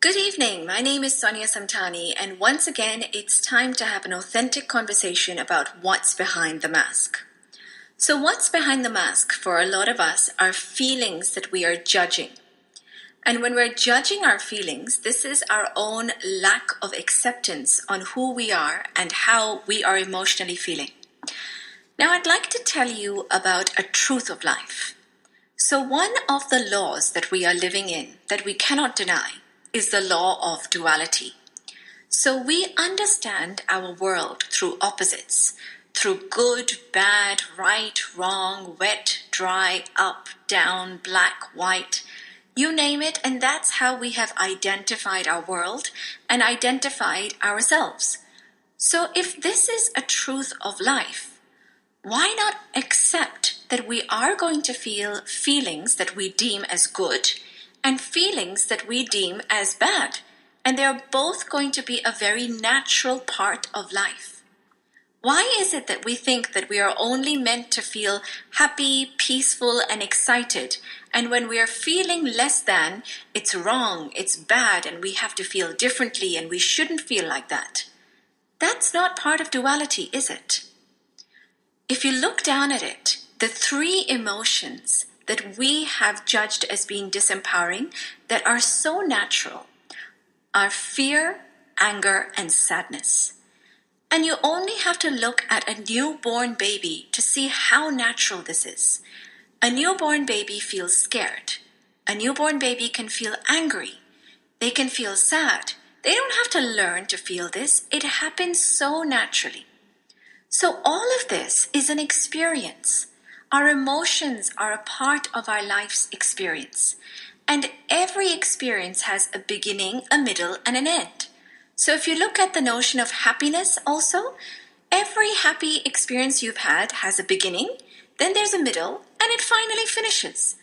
Good evening. My name is Sonia Samtani, and once again, it's time to have an authentic conversation about what's behind the mask. So, what's behind the mask for a lot of us are feelings that we are judging. And when we're judging our feelings, this is our own lack of acceptance on who we are and how we are emotionally feeling. Now, I'd like to tell you about a truth of life. So, one of the laws that we are living in that we cannot deny is the law of duality. So we understand our world through opposites, through good, bad, right, wrong, wet, dry, up, down, black, white, you name it, and that's how we have identified our world and identified ourselves. So if this is a truth of life, why not accept that we are going to feel feelings that we deem as good and feelings that we deem as bad? And they're both going to be a very natural part of life. Why is it that we think that we are only meant to feel happy, peaceful, and excited, and when we are feeling less than, it's wrong, it's bad, and we have to feel differently, and we shouldn't feel like that? That's not part of duality, is it? If you look down at it, the three emotions that we have judged as being disempowering that are so natural are fear, anger, and sadness. And you only have to look at a newborn baby to see how natural this is. A newborn baby feels scared. A newborn baby can feel angry. They can feel sad. They don't have to learn to feel this. It happens so naturally. So all of this is an experience. Our emotions are a part of our life's experience. And every experience has a beginning, a middle, and an end. So if you look at the notion of happiness also, every happy experience you've had has a beginning, then there's a middle, and it finally finishes.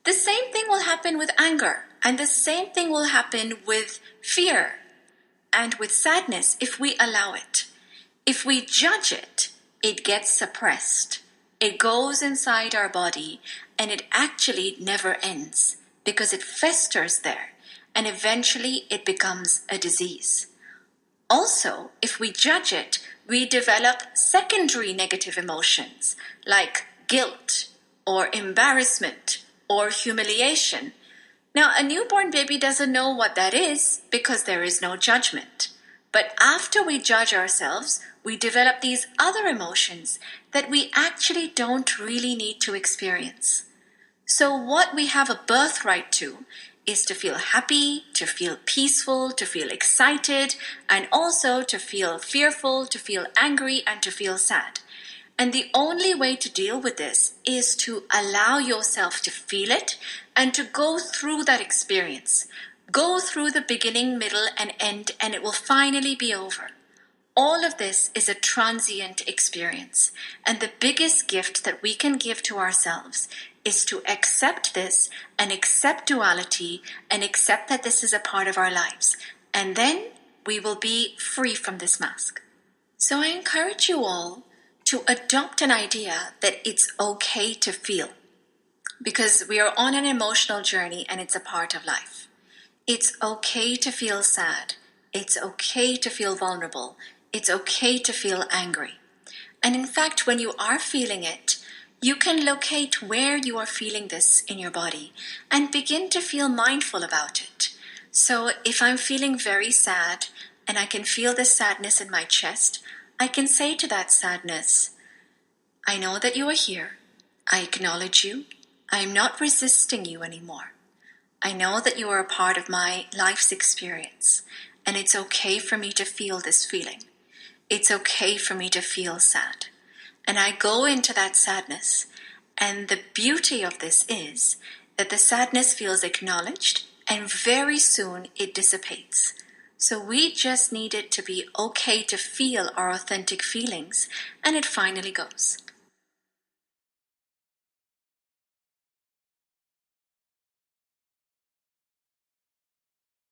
The same thing will happen with anger, and the same thing will happen with fear and with sadness if we allow it. If we judge it, it gets suppressed. It goes inside our body, and it actually never ends because it festers there, and eventually it becomes a disease. Also, if we judge it, we develop secondary negative emotions like guilt or embarrassment or humiliation. Now, a newborn baby doesn't know what that is because there is no judgment. But after we judge ourselves, we develop these other emotions that we actually don't really need to experience. So what we have a birthright to is to feel happy, to feel peaceful, to feel excited, and also to feel fearful, to feel angry, and to feel sad. And the only way to deal with this is to allow yourself to feel it and to go through that experience. Go through the beginning, middle, and end, and it will finally be over. All of this is a transient experience, and the biggest gift that we can give to ourselves is to accept this and accept duality and accept that this is a part of our lives. And then we will be free from this mask. So I encourage you all to adopt an idea that it's okay to feel, because we are on an emotional journey and it's a part of life. It's okay to feel sad. It's okay to feel vulnerable. It's okay to feel angry. And in fact, when you are feeling it, you can locate where you are feeling this in your body and begin to feel mindful about it. So if I'm feeling very sad and I can feel the sadness in my chest, I can say to that sadness, I know that you are here. I acknowledge you. I am not resisting you anymore. I know that you are a part of my life's experience, and it's okay for me to feel this feeling. It's okay for me to feel sad. And I go into that sadness, and the beauty of this is that the sadness feels acknowledged, and very soon it dissipates. So we just need it to be okay to feel our authentic feelings, and it finally goes.